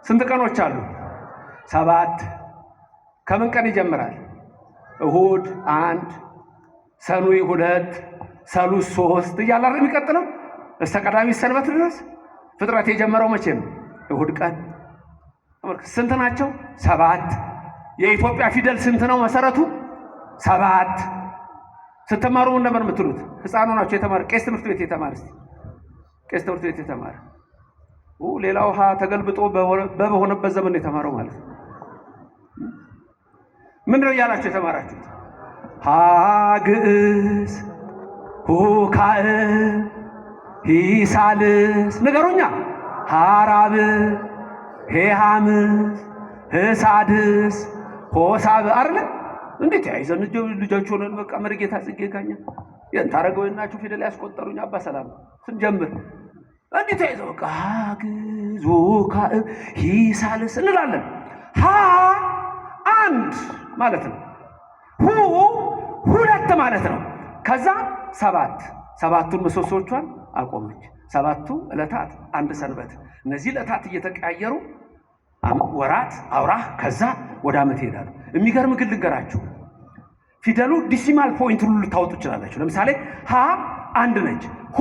ስንት ቀኖች አሉ? 7 ከምን ቀን ይጀምራል? እሁድ 1 ሰኑይ 2 ሰሉስ 3 እያለ አይደል የሚቀጥለው እስከ ቀዳሚት ሰንበት ድረስ። ፍጥረት የጀመረው መቼ ነው? እሁድ ቀን። ስንት ናቸው? 7 የኢትዮጵያ ፊደል ስንት ነው መሰረቱ? 7 ስትማሩ ምን ነበር የምትሉት? ህፃኑ ናቸው የተማረ ቄስ ትምህርት ቤት የተማረ ቄስ ትምህርት ቤት የተማረ ሌላው ውሃ ተገልብጦ በሆነበት ዘመን የተማረው ማለት ነው። ምንድን ነው እያላችሁ የተማራችሁት? ሀግዕዝ ሁካዕ ሂሳልስ ንገሩኛ። ሀራብ ሄሃምስ ህሳድስ ሆሳብ አይደለ? እንዴት ያይዘን ልጆች ሆነን በቃ መርጌታ ጽጌ ጋኛ የንታረገውናችሁ ፊደል ያስቆጠሩኝ አባ ሰላም ስንጀምር እንዴት ያይዘው በቃ ሀግዕዝ ሁካዕ ሂሳልስ እንላለን። ሀ 1 ማለት ነው። ሁ 2 ማለት ነው። ከዛ 7ቱን ምሰሶቿን አቆመች። 7ቱ ዕለታት 1 ሰንበት። እነዚህ ዕለታት እየተቀያየሩ ወራት አውራህ ከዛ ወደ ዓመት ይሄዳሉ። የሚገርም ግን ልንገራችሁ፣ ፊደሉ ዲሲማል ፖይንት ሁሉ ልታወጡ ይችላላችሁ። ለምሳሌ ሀ 1 ነች፣ ሁ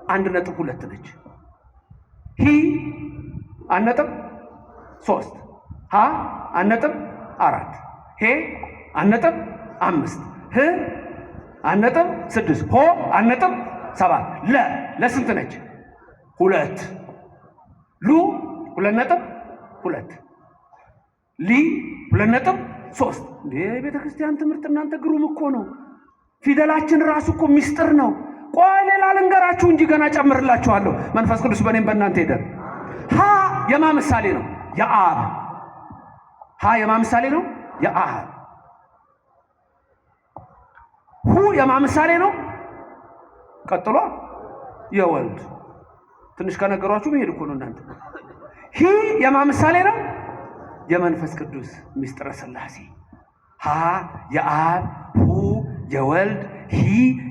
1.2 ነች፣ ሂ 1.3፣ ሀ 1.4፣ ሄ 1.5፣ ህ 1.6፣ ሆ 1.7። ለስንት ነች? 2። ሉ 2.2፣ ሊ 2.3። እንዴ ቤተ ክርስቲያን ትምህርት እናንተ ግሩም እኮ ነው። ፊደላችን ራሱ እኮ ሚስጥር ነው። ቆይ ሌላ ልንገራችሁ እንጂ ገና ጨምርላችኋለሁ። መንፈስ ቅዱስ በእኔም በእናንተ ይደር። ሀ የማ ምሳሌ ነው? የአብ። ሀ የማ ምሳሌ ነው? የአብ። ሁ የማ ምሳሌ ነው? ቀጥሎ የወልድ። ትንሽ ከነገሯችሁ መሄድ እኮ ነው እናንተ። ሂ የማ ምሳሌ ነው? የመንፈስ ቅዱስ ምስጢረ ሥላሴ። ሀ የአብ፣ ሁ የወልድ፣ ሂ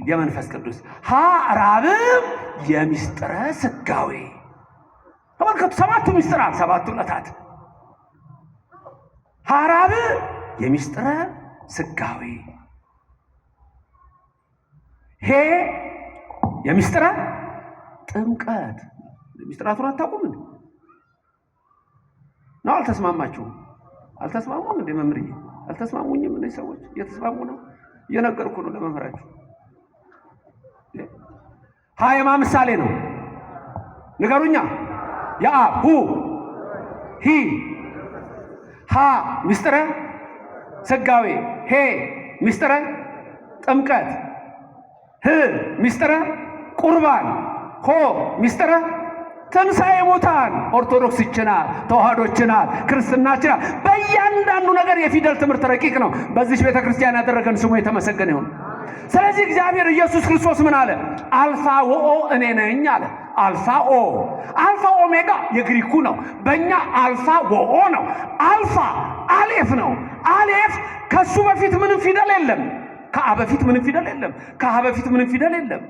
የመንፈስ ቅዱስ። ሀ ራብም የምስጢረ ሥጋዌ። ተመልከቱ፣ 7ቱ ምስጢራት፣ 7ቱ ዕለታት። ሀ ራብ የምስጢረ ሥጋዌ፣ ሄ የምስጢረ ጥምቀት። ምስጢራቱን አታውቁም እንዴ? ነው አልተስማማችሁም? አልተስማሙም እንዴ መምህርዬ? አልተስማሙኝም። እነዚህ ሰዎች እየተስማሙ ነው። እየነገርኩ ነው ለመምህራችሁ። ሀ የማ ምሳሌ ነው? ንገሩኛ። የአብ፣ ሁ፣ ሂ። ሀ ምስጢረ ሥጋዌ፣ ሄ ምስጢረ ጥምቀት፣ ህ ምስጢረ ቁርባን፣ ሆ ምስጢረ ትንሣኤ ሙታን። ኦርቶዶክስ ይችናል፣ ተዋህዶ ይችናል፣ ክርስትና ይችናል። በእያንዳንዱ ነገር የፊደል ትምህርት ረቂቅ ነው። በዚህ ቤተ ክርስቲያን ያደረገን ስሙ የተመሰገነ ይሁን። ስለዚህ እግዚአብሔር ኢየሱስ ክርስቶስ ምን አለ? አልፋ ወኦ እኔ ነኝ አለ። አልፋ ኦ፣ አልፋ ኦሜጋ የግሪኩ ነው። በእኛ አልፋ ወኦ ነው። አልፋ አሌፍ ነው። አሌፍ ከሱ በፊት ምንም ፊደል የለም። ከአ በፊት ምንም ፊደል የለም። ከሀ በፊት ምንም ፊደል የለም።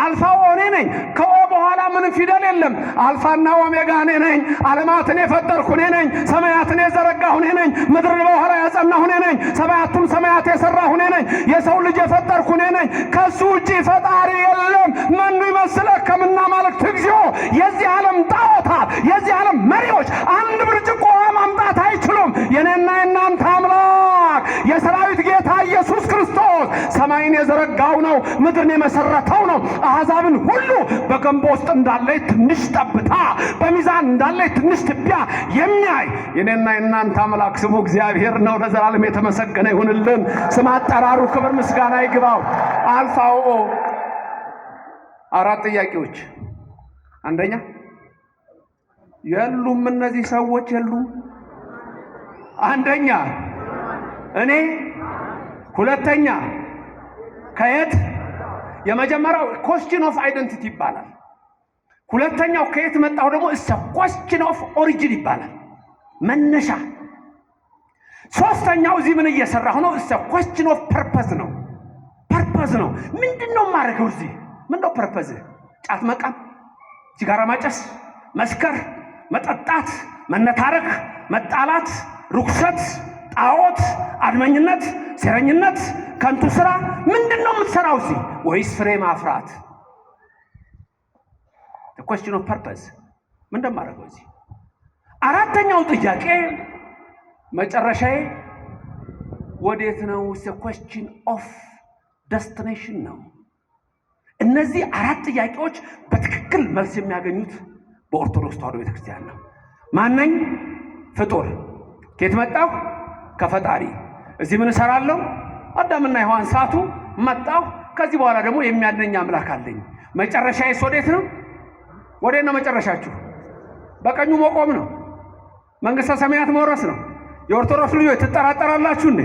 አልፋ እኔ ነኝ። ከኦ በኋላ ምንም ፊደል የለም። አልፋና ኦሜጋ እኔ ነኝ። ዓለማትን የፈጠርኩ እኔ ነኝ። ሰማያትን የዘረጋሁ እኔ ነኝ። ምድርን በኋላ ያጸናሁ እኔ ነኝ። ሰማያቱን ሰማያት የሰራሁ እኔ ነኝ። የሰው ልጅ የፈጠርኩ እኔ ነኝ። ከሱ ውጪ ፈጣሪ የለም። መኑ ይመስለከ እምነ አማልክት እግዚኦ። የዚህ ዓለም ጣዖታት፣ የዚህ ዓለም መሪዎች አንድ ብርጭቆ ውሃ ማምጣት አይችሉም። የኔና የናንተ አምላክ የሰራዊት ጌታ ኢየሱስ ክርስቶስ ሰማይን የዘረጋው ነው። ምድርን የመሰረተው ነው። አሕዛብን ሁሉ በገንቦ ውስጥ እንዳለች ትንሽ ጠብታ፣ በሚዛን እንዳለች ትንሽ ትቢያ የሚያይ የኔና የናንተ አምላክ ስሙ እግዚአብሔር ነው። ለዘላለም የተመሰገነ ይሁንልን። ስም አጠራሩ ክብር ምስጋና ይግባው። አልፋው 4 ጥያቄዎች። አንደኛ የሉም፣ እነዚህ ሰዎች የሉም። አንደኛ እኔ፣ ሁለተኛ ከየት። የመጀመሪያው ኮስችን ኦፍ አይደንቲቲ ይባላል። ሁለተኛው ከየት መጣው ደግሞ ኮስችን ኦፍ ኦሪጂን ይባላል፣ መነሻ። ሶስተኛው እዚህ ምን እየሰራሁ ነው? ኮስችን ኦፍ ፐርፐዝ ነው። ፐርፐዝ ነው። ምንድነው ማድረገው? እዚህ ምንድነው ፐርፐዝ? ጫት መቃም፣ ሲጋራ ማጨስ፣ መስከር፣ መጠጣት፣ መነታረክ፣ መጣላት፣ ርኩሰት፣ ጣዖት፣ አድመኝነት፣ ሴረኝነት፣ ከንቱ ስራ ምንድነው የምትሰራው እዚህ? ወይስ ፍሬ ማፍራት? the question of purpose ምን እንደማደርገው እዚህ? አራተኛው ጥያቄ መጨረሻዬ ወዴት ነው? the question of destination ነው። እነዚህ አራት ጥያቄዎች በትክክል መልስ የሚያገኙት በኦርቶዶክስ ተዋሕዶ ቤተክርስቲያን ነው። ማነኝ? ፍጡር። ከየት መጣሁ? ከፈጣሪ። እዚህ ምን እሰራለሁ? አዳምና ሔዋን ሳቱ፣ መጣሁ። ከዚህ በኋላ ደግሞ የሚያድነኝ አምላክ አለኝ። መጨረሻዬስ ወዴት ነው? ወዴት ነው መጨረሻችሁ? በቀኙ መቆም ነው። መንግሥተ ሰማያት መውረስ ነው። የኦርቶዶክስ ልጆች ትጠራጠራላችሁ እንዴ?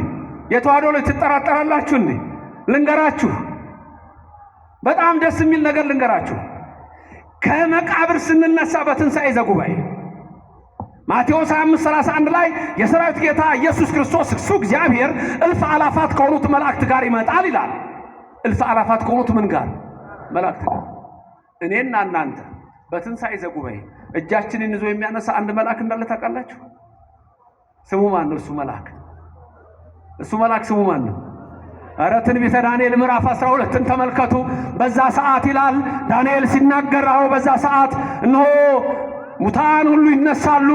የተዋሕዶ ልጆች ትጠራጠራላችሁ እንዴ? ልንገራችሁ፣ በጣም ደስ የሚል ነገር ልንገራችሁ። ከመቃብር ስንነሳ በትንሣኤ ዘጉባኤ ማቴዎስ 25:31 ላይ የሰራዊት ጌታ ኢየሱስ ክርስቶስ እሱ እግዚአብሔር እልፍ አላፋት ከሆኑት መላእክት ጋር ይመጣል ይላል። እልፍ አላፋት ከሆኑት ምን ጋር? መላእክት ጋር። እኔና እናንተ በትንሣኤ ዘጉባኤ እጃችንን ይዞ የሚያነሳ አንድ መልአክ እንዳለ ታውቃላችሁ? ስሙ ማን ነው? እሱ መልአክ ስሙ ማን ነው? ኧረ ትንቢተ ዳንኤል ምዕራፍ 12ን ተመልከቱ። በዛ ሰዓት ይላል ዳንኤል ሲናገር፣ በዛ ሰዓት እነሆ ሙታን ሁሉ ይነሳሉ፣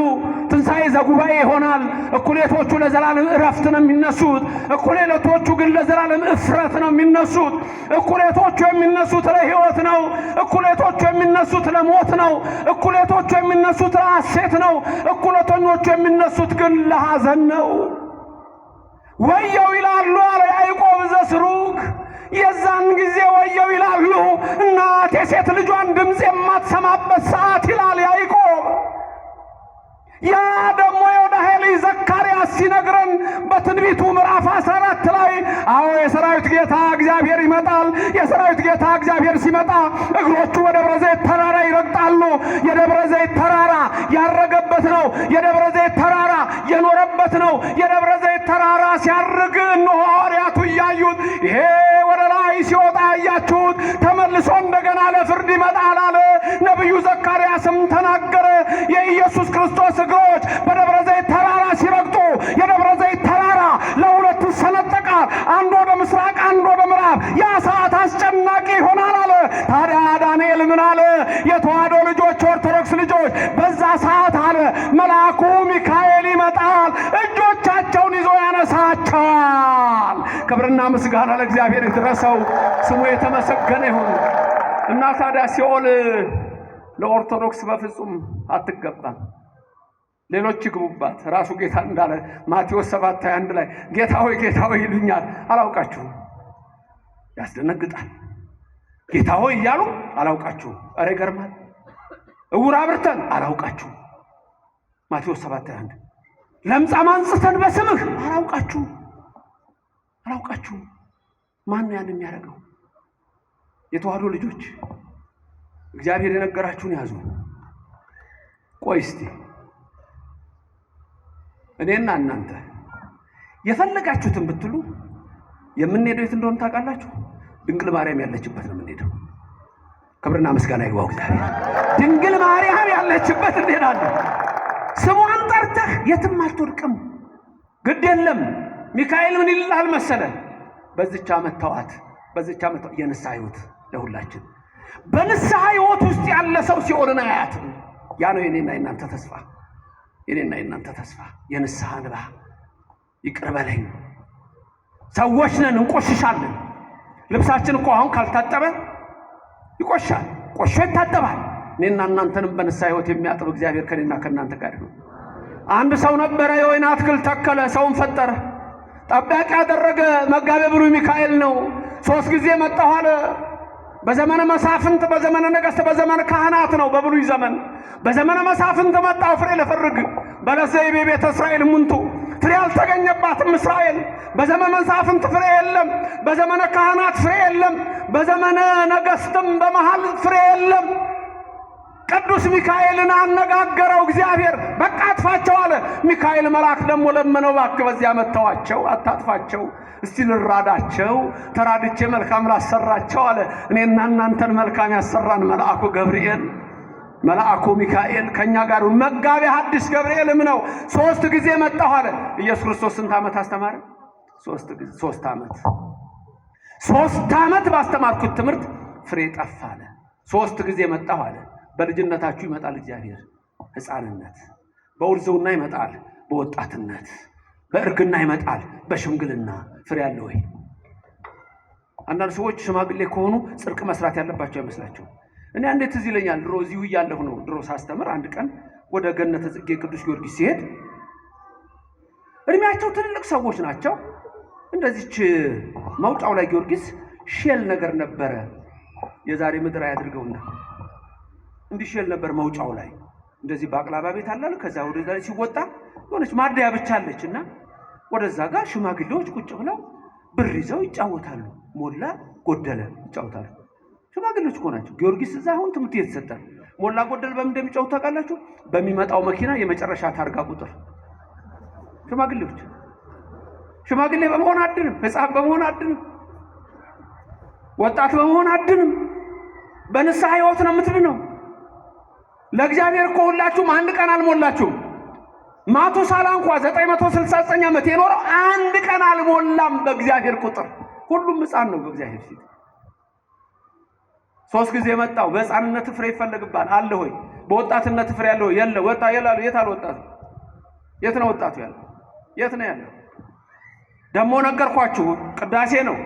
ትንሣኤ ዘጉባኤ ይሆናል። እኩሌቶቹ ለዘላለም እረፍት ነው የሚነሱት፣ እኩሌቶቹ ግን ለዘላለም እፍረት ነው የሚነሱት። እኩሌቶቹ የሚነሱት ለሕይወት ነው፣ እኩሌቶቹ የሚነሱት ለሞት ነው፣ እኩሌቶቹ የሚነሱት ለሐሴት ነው፣ እኩሌተኞቹ የሚነሱት ግን ለሐዘን ነው። ወየው ይላሉ አለ ያዕቆብ ዘስሩግ። የዛን ጊዜ ወየው ይላሉ እናት የሴት ልጇን ድምፅ የማትሰማበት ሰዓት ይላል ያዕቆብ። ያ ደግሞ የዮዳሄ ልጅ ዘካርያስ ሲነግረን በትንቢቱ ምዕራፍ 14 ላይ የሰራዊት ጌታ እግዚአብሔር ይመጣል። የሰራዊት ጌታ እግዚአብሔር ሲመጣ እግሮቹ በደብረ ዘይት ተራራ ይረግጣሉ። የደብረ ዘይት ተራራ ያረገበት ነው። የደብረ ዘይት ተራራ የኖረበት ነው። የደብረ ዘይት ተራራ ሲያርግ እነሆ ሐዋርያቱ እያዩት፣ ይሄ ወደ ላይ ሲወጣ ያያችሁት ተመልሶ እንደገና ለፍርድ ይመጣል አለ ነቢዩ ዘካርያስም ተናገረ። የኢየሱስ ክርስቶስ እግሮች በደብረ ዘይት ተራራ ሲረግጡ የደብረ ዘይት ተራራ ለሁለት ይሰነጠቃል፣ አንድ ወደ ምስራቅ፣ አንድ ወደ ምዕራብ። ያ ሰዓት አስጨናቂ ይሆናል አለ። ታዲያ ዳንኤል ምን አለ? የተዋሕዶ ልጆች፣ ኦርቶዶክስ ልጆች፣ በዛ ሰዓት አለ መልአኩ ሚካኤል ይመጣል፣ እጆቻቸውን ይዞ ያነሳቸዋል። ክብርና ምስጋና ለእግዚአብሔር ይድረሰው፣ ስሙ የተመሰገነ ይሁን። እና ታዲያ ሲኦል ለኦርቶዶክስ በፍጹም አትገባም። ሌሎች ይግቡባት። ራሱ ጌታ እንዳለ ማቴዎስ 7:21 ላይ ጌታ ሆይ ይሉኛል አላውቃችሁም። ያስደነግጣል። ጌታ ሆይ እያሉ አላውቃችሁም። ኧረ ይገርማል። እውር አብርተን አላውቃችሁም። ማቴዎስ 7:21 ለምጻም አንጽተን በስምህ አላውቃችሁም። ማን ነው ያን የሚያደርገው? የተዋሕዶ ልጆች እግዚአብሔር የነገራችሁን ያዙ። ቆይ እስቲ እኔና እናንተ የፈለጋችሁትን ብትሉ የምንሄደው የት እንደሆነ ታውቃላችሁ? ድንግል ማርያም ያለችበት ነው የምንሄደው። ክብርና ምስጋና ይግባው እግዚአብሔር። ድንግል ማርያም ያለችበት እንሄዳለን። ስሟን ጠርተህ የትም አትወድቅም። ግድ የለም። ሚካኤል ምን ይልሃል መሰለ? በዚች ዓመት ተዋት። የንስሐ ሕይወት ለሁላችን። በንስሐ ሕይወት ውስጥ ያለ ሰው ሲኦልን አያያትም። ያ ነው የኔና የናንተ ተስፋ። የንስሐ እንባ። ይቅር በለኝ። ሰዎች ነን፣ እንቆሽሻለን። ልብሳችን እኮ አሁን ካልታጠበ ይቆሻል። ቆሾ ይታጠባል። እኔና እናንተንም በንስሐ ሕይወት የሚያጥብ እግዚአብሔር ከኔና ከእናንተ ጋር ነው። አንድ ሰው ነበረ፣ የወይን አትክልት ተከለ፣ ሰውን ፈጠረ፣ ጠባቂ ያደረገ። መጋቤ ብሉይ ሚካኤል ነው። 3 ጊዜ መጣሁ አለ። በዘመነ መሳፍንት፣ በዘመነ ነገሥት፣ በዘመነ ካህናት ነው በብሉይ ዘመን። በዘመነ መሳፍንት መጣሁ ፍሬ ለፈርግ በለዘይቤ ቤተ እስራኤል ሙንቱ፣ ፍሬ አልተገኘባትም እስራኤል። በዘመነ መሳፍንት ፍሬ የለም፣ በዘመነ ካህናት ፍሬ የለም፣ በዘመነ ነገሥትም በመሃል ፍሬ የለም። ቅዱስ ሚካኤልን አነጋገረው እግዚአብሔር። በቃ አጥፋቸው አለ። ሚካኤል መልአክ ደግሞ ለመነው፣ እባክህ በዚያ መተዋቸው፣ አታጥፋቸው፣ እስቲ ልራዳቸው፣ ተራድቼ መልካም ላሰራቸው አለ። እኔና እናንተን መልካም ያሰራን መልአኩ ገብርኤል መልአኩ ሚካኤል ከኛ ጋር መጋቤ ሐዲስ ገብርኤልም ነው። 3 ጊዜ መጣሁ አለ። ኢየሱስ ክርስቶስ ስንት ዓመት አስተማረ? 3 ዓመት። 3 ዓመት ባስተማርኩት ትምህርት ፍሬ ጠፋ አለ። 3 ጊዜ መጣሁ አለ። በልጅነታችሁ ይመጣል እግዚአብሔር፣ ሕፃንነት፣ በውርዝውና ይመጣል፣ በወጣትነት፣ በእርግና ይመጣል፣ በሽምግልና ፍሬ አለ ወይ? አንዳንድ ሰዎች ሽማግሌ ከሆኑ ጽድቅ መስራት ያለባቸው አይመስላቸው። እኔ እንዴት እዚህ ይለኛል። ድሮ እዚሁ እያለሁ ነው። ድሮ ሳስተምር አንድ ቀን ወደ ገነተ ጽጌ ቅዱስ ጊዮርጊስ ሲሄድ እድሜያቸው ትልልቅ ሰዎች ናቸው። እንደዚች መውጫው ላይ ጊዮርጊስ ሼል ነገር ነበረ። የዛሬ ምድር ያድርገውና እንዲህ ሼል ነበር መውጫው ላይ እንደዚህ ባቅላባ ቤት አላለ። ከዛ ወደዛ ላይ ሲወጣ የሆነች ማደያ ብቻ አለችና ወደዛ ጋር ሽማግሌዎች ቁጭ ብለው ብር ይዘው ይጫወታሉ። ሞላ ጎደለ ይጫወታሉ። ሽማግሌዎች እኮ ናቸው። ጊዮርጊስ እዛ አሁን ትምህርት እየተሰጠ ሞላ ጎደል በምን እንደሚጫወቱ ታውቃላችሁ? በሚመጣው መኪና የመጨረሻ ታርጋ ቁጥር። ሽማግሌዎች ሽማግሌ በመሆን አድንም፣ ሕፃን በመሆን አድንም፣ ወጣት በመሆን አድንም። በንስሐ ሕይወት ነው የምትድነው። ለእግዚአብሔር እኮ ሁላችሁም አንድ ቀን አልሞላችሁም። ማቱሳላ እንኳን 969 ዓመት የኖረው አንድ ቀን አልሞላም። በእግዚአብሔር ቁጥር ሁሉም ሕፃን ነው በእግዚአብሔር ፊት። 3 ጊዜ መጣው። በሕፃንነት ፍሬ ይፈልግባል አለ ሆይ? በወጣትነት ፍሬ ያለው የለ? ወጣ ይላሉ። የት አለ ወጣቱ? የት ነው ወጣቱ ያለው? የት ነው ያለው? ደሞ ነገርኳችሁ፣ ቅዳሴ ነው፣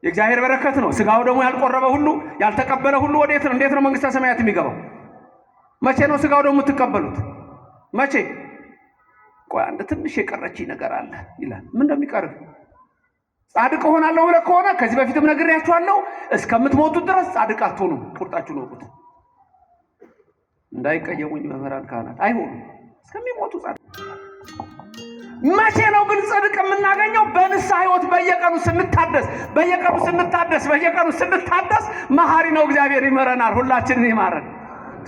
የእግዚአብሔር በረከት ነው። ስጋው ደግሞ ያልቆረበ ሁሉ ያልተቀበለ ሁሉ ወዴት ነው? እንዴት ነው መንግስተ ሰማያት የሚገባው? መቼ ነው ስጋው ደግሞ የምትቀበሉት? መቼ? ቆይ አንድ ትንሽ የቀረች ነገር አለ ይላል። ምን እንደሚቀርብ ጻድቅ ሆናለሁ ብለህ ከሆነ ከዚህ በፊትም ነግሬያችኋለሁ፣ እስከምትሞቱ ድረስ ጻድቅ አትሆኑም። ቁርጣችሁን ወቁት። እንዳይቀየሙኝ መምህራን ካህናት፣ አይሆኑም እስከሚሞቱ ጻድቅ። መቼ ነው ግን ጽድቅ የምናገኘው? በንስሐ ሕይወት በየቀኑ ስንታደስ፣ በየቀኑ ስንታደስ መሐሪ ነው እግዚአብሔር። ይመረናል፣ ሁላችንን ይማረን።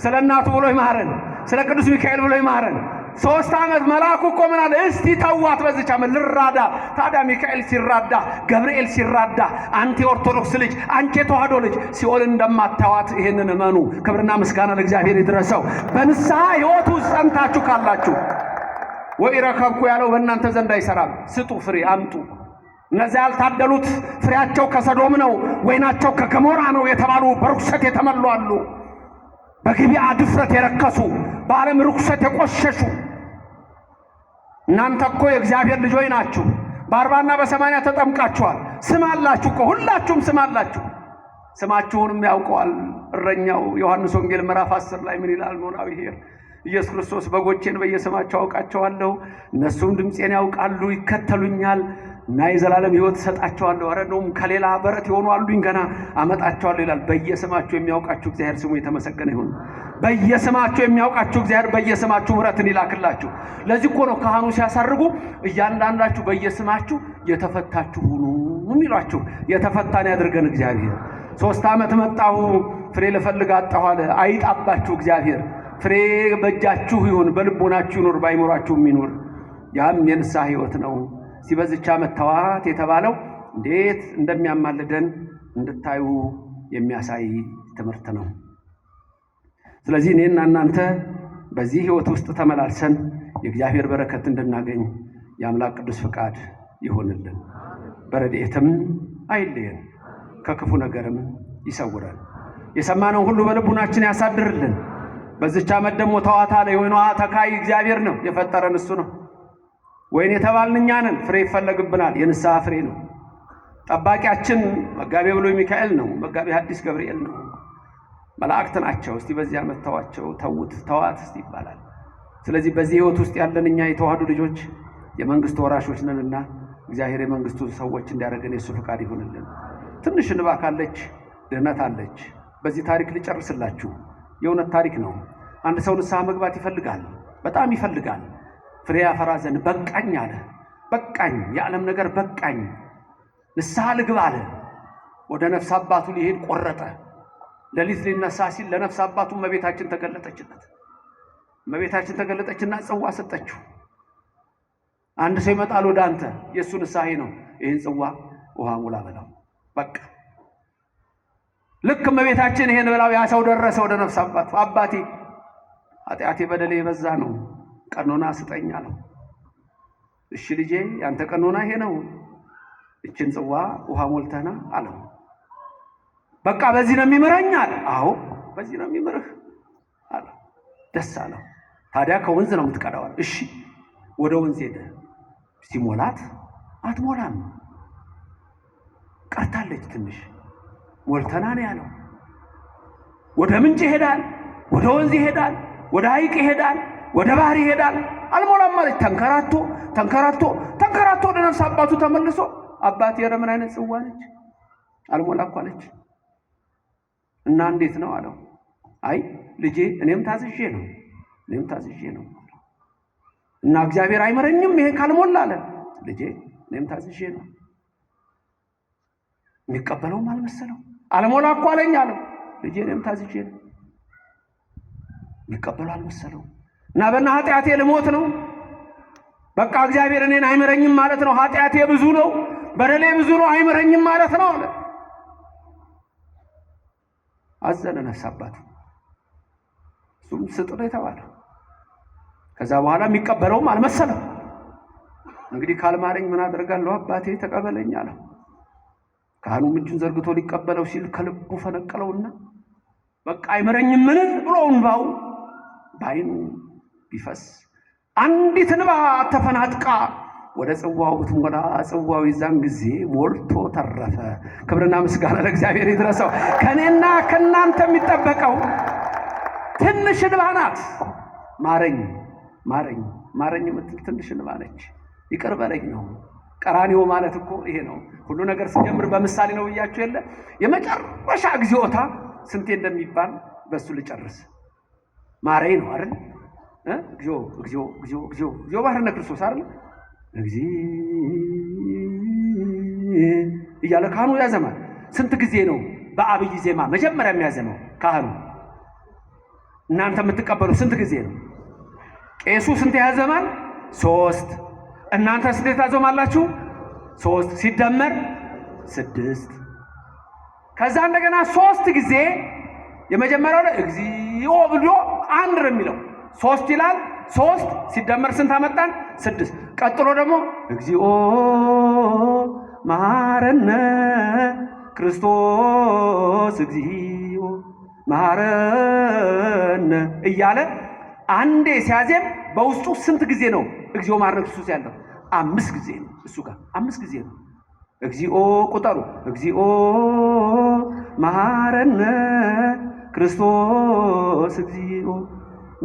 ስለ እናቱ ብሎ ይማረን፣ ስለ ቅዱስ ሚካኤል ብሎ ይማረን። 3 ዓመት መልአኩ እኮ ምን አለ? እስቲ ተዋት በዚች ዓመት ልራዳ። ታዲያ ሚካኤል ሲራዳ፣ ገብርኤል ሲራዳ፣ አንተ የኦርቶዶክስ ልጅ፣ አንቺ የተዋህዶ ልጅ ሲኦል እንደማታዋት ይሄንን እመኑ። ክብርና ምስጋና ለእግዚአብሔር ይድረሰው። በንስሐ ሕይወቱ ጸንታችሁ ካላችሁ ወኢረከብኩ ያለው በእናንተ ዘንድ አይሰራም። ስጡ፣ ፍሬ አምጡ። እነዚያ ያልታደሉት ፍሬያቸው ከሰዶም ነው፣ ወይናቸው ከገሞራ ነው የተባሉ በርኩሰት የተመሉ አሉ። በግቢያ ድፍረት የረከሱ፣ በዓለም ርኩሰት የቆሸሹ። እናንተ እኮ የእግዚአብሔር ልጆች ናችሁ። በ40 እና በ80 ተጠምቃችኋል። ስም አላችሁ እኮ ሁላችሁም ስም አላችሁ። ስማችሁንም ያውቀዋል እረኛው። ዮሐንስ ወንጌል ምዕራፍ 10 ላይ ምን ይላል? ኖላዊ ሄር ኢየሱስ ክርስቶስ በጎቼን በየስማቸው አውቃቸዋለሁ፣ እነሱም ድምፄን ያውቃሉ፣ ይከተሉኛል እና የዘላለም ሕይወት እሰጣቸዋለሁ። ኧረ እንደውም ከሌላ በረት የሆኑ አሉኝ ገና አመጣቸዋለሁ ይላል። በየስማችሁ የሚያውቃችሁ እግዚአብሔር ስሙ የተመሰገነ ይሁን። በየስማችሁ የሚያውቃችሁ እግዚአብሔር በየስማችሁ ምሕረትን ይላክላችሁ። ለዚህ እኮ ነው ካህኑ ሲያሳርጉ እያንዳንዳችሁ በየስማችሁ የተፈታችሁ ሁኑ የሚሏችሁ። የተፈታን ያድርገን እግዚአብሔር። 3 ዓመት መጣሁ ፍሬ ልፈልግ አጣሁ አለ። አይጣባችሁ እግዚአብሔር። ፍሬ በእጃችሁ ይሁን፣ በልቦናችሁ ይኑር፣ ባይሞራችሁ ይኑር። ያም የንስሐ ሕይወት ነው። ሲበዝቻ መተዋት የተባለው እንዴት እንደሚያማልደን እንድታዩ የሚያሳይ ትምህርት ነው። ስለዚህ እኔና እናንተ በዚህ ሕይወት ውስጥ ተመላልሰን የእግዚአብሔር በረከት እንድናገኝ የአምላክ ቅዱስ ፍቃድ ይሆንልን። በረድኤትም አይለየን፣ ከክፉ ነገርም ይሰውረን። የሰማነውን ሁሉ በልቡናችን ያሳድርልን። በዚች ዓመት ደግሞ ተዋት አለ። የወይኗ ተካይ እግዚአብሔር ነው፣ የፈጠረን እሱ ነው። ወይን የተባልን እኛ ነን። ፍሬ ይፈለግብናል። የንስሐ ፍሬ ነው። ጠባቂያችን መጋቤ ብሉይ ሚካኤል ነው። መጋቤ ሐዲስ ገብርኤል ነው። መላእክት ናቸው። እስቲ በዚህ ዓመት ተዋቸው፣ ተውት፣ ተዋት እስቲ ይባላል። ስለዚህ በዚህ ሕይወት ውስጥ ያለን እኛ የተዋህዶ ልጆች የመንግስቱ ወራሾች ነንና እግዚአብሔር የመንግስቱ ሰዎች እንዲያደርገን የእሱ ፍቃድ ይሁንልን። ትንሽ እንባ ካለች ድህነት አለች። በዚህ ታሪክ ልጨርስላችሁ። የእውነት ታሪክ ነው። አንድ ሰው ንስሐ መግባት ይፈልጋል፣ በጣም ይፈልጋል። ፍሬ ያፈራ ዘንድ በቃኝ አለ። በቃኝ፣ የዓለም ነገር በቃኝ፣ ንስሐ ልግባ አለ። ወደ ነፍስ አባቱ ሊሄድ ቆረጠ። ሌሊት ሊነሳ ሲል ለነፍስ አባቱ እመቤታችን ተገለጠችለት። እመቤታችን ተገለጠችና ጽዋ ሰጠችው። አንድ ሰው ይመጣል ወደ አንተ፣ የእሱ ንስሐ ነው፣ ይህን ጽዋ ውሃ ሙላ በለው። በቃ ልክ እመቤታችን ይሄን ብላው ያ ሰው ደረሰ ወደ ነፍስ አባቱ። አባቴ ኃጢአቴ በደሌ የበዛ ነው፣ ቀኖና ስጠኝ አለው። እሺ ልጄ ያንተ ቀኖና ይሄ ነው፣ እችን ጽዋ ውሃ ሞልተና አለው። በቃ በዚህ ነው የሚምረኝ አለ። አዎ በዚህ ነው የሚምርህ አለ። ደስ አለው። ታዲያ ከወንዝ ነው የምትቀዳው። እሺ ወደ ወንዝ ሄደ። ሲሞላት አትሞላም፣ ቀርታለች ትንሽ። ሞልተና ነው ያለው። ወደ ምንጭ ይሄዳል፣ ወደ ወንዝ ይሄዳል፣ ወደ ሐይቅ ይሄዳል፣ ወደ ባህር ይሄዳል። አልሞላም ማለት ተንከራቶ ተንከራቶ ተንከራቶ ወደ ነፍስ አባቱ ተመልሶ አባቴ ኧረ ምን አይነት ጽዋ ነች አልሞላ እኮ አለች። እና እንዴት ነው አለው። አይ ልጄ እኔም ታዝዤ ነው እና እግዚአብሔር አይመረኝም ይሄ ካልሞላ አለ። ልጄ እኔም ታዝዤ ነው። የሚቀበለውም አልመሰለው። አልሞላ እኮ አለኝ አለው። ልጄ እኔም ታዝዤ ነው። የሚቀበለው አልመሰለው። እና በእና ኃጢአቴ ልሞት ነው፣ በቃ እግዚአብሔር እኔን አይመረኝም ማለት ነው። ኃጢአቴ ብዙ ነው፣ በደሌ ብዙ ነው፣ አይመረኝም ማለት ነው አለ። አዘነ ነፍስ አባቱ። እሱም ስጥ ነው የተባለው። ከዛ በኋላ የሚቀበለውም አልመሰለው። እንግዲህ ካልማረኝ ምን አደርጋለሁ አባቴ ተቀበለኝ አለው። ካህኑም እጁን ዘርግቶ ሊቀበለው ሲል ከልቡ ፈነቀለውና በቃ አይመረኝም ምን ብሎ እንባው ባይኑ ቢፈስ አንዲት እንባ ተፈናጥቃ ወደ ጽዋው ብትሞላ ጽዋው ይዛን ጊዜ ሞልቶ ተረፈ። ክብርና ምስጋና ለእግዚአብሔር ይድረሰው። ከኔና ከናንተ የሚጠበቀው ትንሽ እንባ ናት። ማረኝ ማረኝ ማረኝ የምትል ትንሽ እንባ ነች። ይቅር በለኝ ነው። ቀራኒዮ ማለት እኮ ይሄ ነው። ሁሉ ነገር ሲጀምር በምሳሌ ነው ብያችሁ የለ። የመጨረሻ እግዚኦታ ስንቴ እንደሚባል በሱ ልጨርስ። ማረኝ ነው አይደል? እግዚኦ እግዚኦ እግዚኦ እግዚኦ እግዚኦ ባህርነ ክርስቶስ አይደል? እግዚኦ እያለ ካህኑ ያዘማል። ስንት ጊዜ ነው በአብይ ዜማ መጀመሪያ የሚያዘመው ካህኑ? እናንተ የምትቀበሉ ስንት ጊዜ ነው? ቄሱ ስንት ያዘማል? 3። እናንተ ስንት ታዘማላችሁ? 3 ሲደመር 6። ከዛ እንደገና 3 ጊዜ የመጀመሪያው ላይ እግዚኦ ብሎ አንድ ነው የሚለው 3 ይላል። 3 ሲደመር ስንት አመጣን? 6። ቀጥሎ ደግሞ እግዚኦ መሐረነ ክርስቶስ እግዚኦ መሐረነ እያለ አንዴ ሲያዜም በውስጡ ስንት ጊዜ ነው እግዚኦ መሐረነ ክርስቶስ ያለው? 5 ጊዜ ነው። እሱ ጋር 5 ጊዜ ነው። እግዚኦ ቁጠሩ። እግዚኦ መሐረነ ክርስቶስ እግዚኦ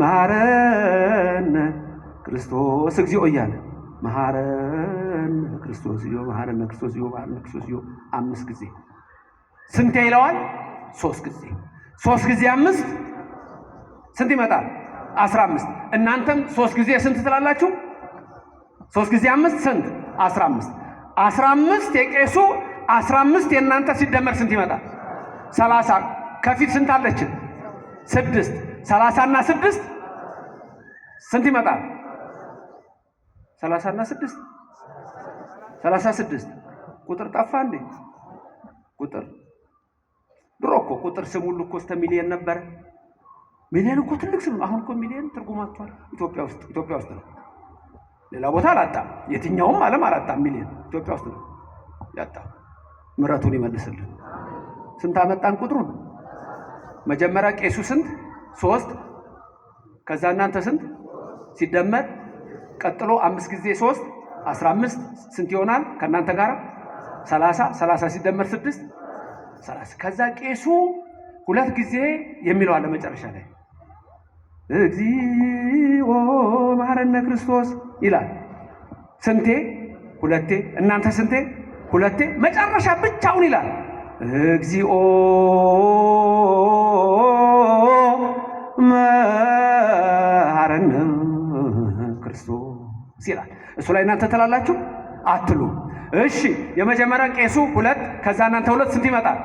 መሐረነ ክርስቶስ እግዚኦ እያለ መሐረነ ክርስቶስ እግዚኦ መሐረነ ክርስቶስ እግዚኦ መሐረነ ክርስቶስ እግዚኦ 5 ጊዜ። ስንት ይለዋል? 3 ጊዜ። 3 ጊዜ 5 ስንት ይመጣል? 15። እናንተም 3 ጊዜ ስንት ትላላችሁ? 3 ጊዜ 5 ስንት? 15። 15 የቄሱ 15 የእናንተ ሲደመር ስንት ይመጣል? 30። ከፊት ስንት አለችን? 6። 30 እና 6 ስንት ይመጣል? 30 እና 6 36። ቁጥር ጠፋ እንዴ? ቁጥር ድሮ እኮ ቁጥር ስም ሁሉ እኮ እስከ ሚሊዮን ነበር። ሚሊዮን እኮ ትልቅ ስም። አሁን እኮ ሚሊዮን ትርጉም አጥቷል። ኢትዮጵያ ውስጥ ነው። ሌላ ቦታ አላጣም። የትኛውም ዓለም አላጣም። ሚሊዮን ኢትዮጵያ ውስጥ ነው ያጣው። ምሕረቱን ይመልስልን። ስንት አመጣን ቁጥሩን? መጀመሪያ ቄሱ ስንት? 3። ከዛ እናንተ ስንት ሲደመር ቀጥሎ 5 ጊዜ 3 15 ስንት ይሆናል? ከእናንተ ጋር 30። 30 ሲደመር 6 30። ከዛ ቄሱ 2 ጊዜ የሚለው አለ መጨረሻ ላይ እግዚኦ መሐረነ ክርስቶስ ይላል። ስንቴ? 2። እናንተ ስንቴ? 2። መጨረሻ ብቻውን ይላል እግዚኦ መሐረነ ክርስቶስ ይላል። እሱ ላይ እናንተ ትላላችሁ አትሉ? እሺ የመጀመሪያ ቄሱ 2፣ ከዛ እናንተ 2 ስንት ይመጣል?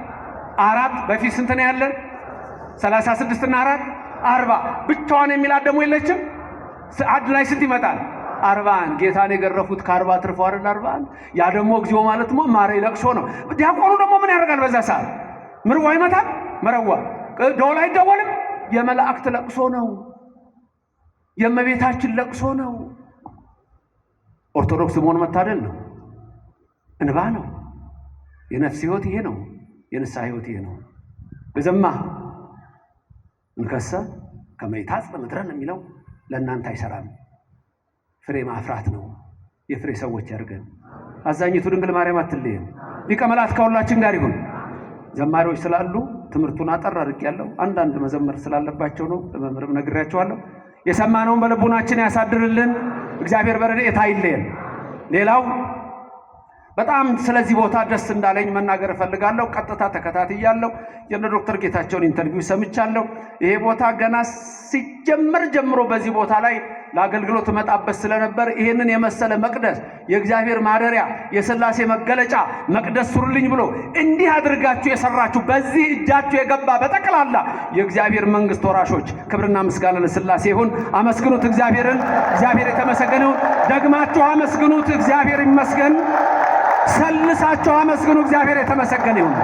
4። በፊት ስንት ነው ያለን? 36 እና 4 40። ብቻዋን የሚላት ደግሞ የለችም። አንድ ላይ ስንት ይመጣል? 41። ጌታን የገረፉት ከ40 ትርፈው አይደል? 41። ያ ደግሞ እግዚኦ ማለት ማረ ለቅሶ ነው። ዲያቆኑ ደግሞ ምን ያደርጋል? በዛ ሰዓት ምርዋው አይመታም? መረዋ ደወል አይደወልም። የመላእክት ለቅሶ ነው። የእመቤታችን ለቅሶ ነው። ኦርቶዶክስ መሆን መታደል ነው። እንባ ነው። የነፍስ ሕይወት ይሄ ነው። የንስሐ ሕይወት ይሄ ነው። በዘማ እንከሰ ከመይታጽ ምድረን የሚለው ለእናንተ አይሰራም። ፍሬ ማፍራት ነው። የፍሬ ሰዎች ያድርገን። አዛኝቱ ድንግል ማርያም አትለየን። ሊቀ መላእክት ከሁላችን ጋር ይሁን። ዘማሪዎች ስላሉ ትምህርቱን አጠር አድርጌያለሁ። አንዳንድ መዘመር ስላለባቸው ነው። ለመምህርም ነግሬያቸዋለሁ። የሰማነውን በልቡናችን ያሳድርልን። እግዚአብሔር በረድኤቱ አይለየን። ሌላው በጣም ስለዚህ ቦታ ደስ እንዳለኝ መናገር እፈልጋለሁ። ቀጥታ ተከታትያለሁ። የነ ዶክተር ጌታቸውን ኢንተርቪው ሰምቻለሁ። ይሄ ቦታ ገና ሲጀመር ጀምሮ በዚህ ቦታ ላይ ለአገልግሎት መጣበስ ስለነበር ይሄንን የመሰለ መቅደስ የእግዚአብሔር ማደሪያ የሥላሴ መገለጫ መቅደስ ሱሩልኝ ብሎ እንዲህ አድርጋችሁ የሰራችሁ በዚህ እጃችሁ የገባ በጠቅላላ የእግዚአብሔር መንግስት ወራሾች ክብርና ምስጋና ለሥላሴ ይሁን። አመስግኑት እግዚአብሔርን። እግዚአብሔር የተመሰገነ ይሁን። ደግማችሁ አመስግኑት። እግዚአብሔር ይመስገን። ሰልሳችሁ አመስግኑ። እግዚአብሔር የተመሰገነ ይሁን።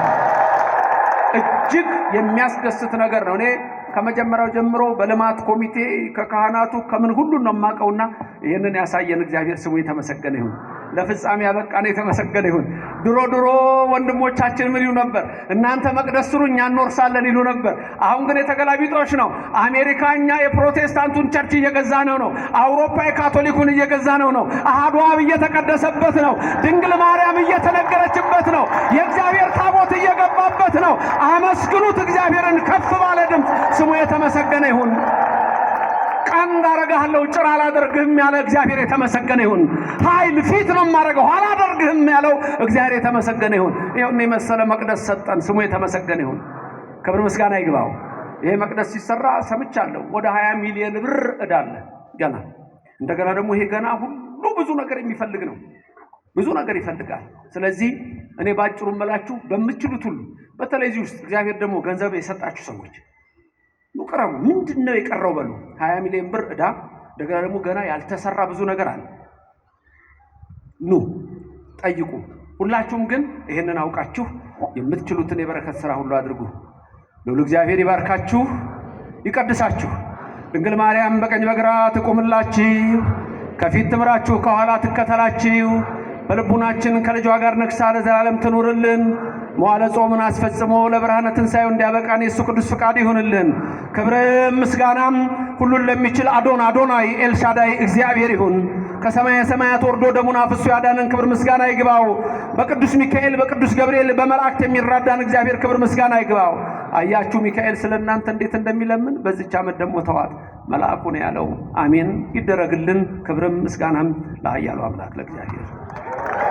እጅግ የሚያስደስት ነገር ነው። እኔ ከመጀመሪያው ጀምሮ በልማት ኮሚቴ ከካህናቱ ከምን ሁሉ ነው የማውቀውና ይሄንን ያሳየን እግዚአብሔር ስሙ የተመሰገነ ይሁን። ለፍጻሜ ያበቃን የተመሰገነ ይሁን። ድሮ ወንድሞቻችን ምን ይሉ ነበር? እናንተ መቅደስ ስሩ እኛ እንወርሳለን ይሉ ነበር። አሁን ግን የተገላቢጦሽ ነው። አሜሪካኛ የፕሮቴስታንቱን ቸርች እየገዛ ነው። አውሮፓ የካቶሊኩን እየገዛ ነው። አሐዱ አብ እየተቀደሰበት ነው። ድንግል ማርያም እየተነገረችበት ነው። የእግዚአብሔር ታቦት እየገባበት ነው። አመስግኑት እግዚአብሔርን ከፍ ባለ ድምፅ። ስሙ የተመሰገነ ይሁን። ቀንድ አደርግሃለሁ ጭራ አላደርግህም ያለ እግዚአብሔር የተመሰገነ ይሁን። ኃይል ፊት ነው የማደርገው አላደርግህም ያለው እግዚአብሔር የተመሰገነ ይሁን። ይሄን የመሰለ መቅደስ ሰጠን። ስሙ የተመሰገነ ይሁን። ክብር ምስጋና ይግባው። ይሄ መቅደስ ሲሰራ ሰምቻለሁ። ወደ 20 ሚሊዮን ብር ዕዳ አለ ገና። እንደገና ደግሞ ይሄ ገና ሁሉ ብዙ ነገር የሚፈልግ ነው። ብዙ ነገር ይፈልጋል። ስለዚህ እኔ ባጭሩ መላችሁ በምትችሉት ሁሉ በተለይ እዚህ ውስጥ እግዚአብሔር ደግሞ ገንዘብ የሰጣችሁ ሰዎች ሙቀራው ምንድነው የቀረው በሉ። 20 ሚሊዮን ብር ዕዳ እንደገና ደግሞ ገና ያልተሰራ ብዙ ነገር አለ። ኑ ጠይቁ። ሁላችሁም ግን ይሄንን አውቃችሁ የምትችሉትን የበረከት ሥራ ሁሉ አድርጉ። ለሁሉ እግዚአብሔር ይባርካችሁ ይቀድሳችሁ። ድንግል ማርያም በቀኝ በግራ ትቆምላችሁ፣ ከፊት ትምራችሁ፣ ከኋላ ትከተላችሁ። በልቡናችን ከልጇ ጋር ነግሳ ለዘላለም ትኑርልን። መዋዕለ ጾምን አስፈጽሞ ለብርሃነ ትንሣኤው እንዲያበቃን የእሱ ቅዱስ ፍቃድ ይሁንልን። ክብርም ምስጋናም ሁሉን ለሚችል አዶናይ ኤልሻዳይ እግዚአብሔር ይሁን። ከሰማየ ሰማያት ወርዶ ደሙን አፍሶ ያዳነን ክብር ምስጋና ይግባው። በቅዱስ ሚካኤል በቅዱስ ገብርኤል በመላእክት የሚራዳን እግዚአብሔር ክብር ምስጋና ይግባው። አያችሁ ሚካኤል ስለእናንተ እንዴት እንደሚለምን። በዚች ዓመት ደግሞ ተዋት መልአኩ ነው ያለው። አሜን ይደረግልን። ክብርም ምስጋናም ለኃያሉ አምላክ ለእግዚአብሔር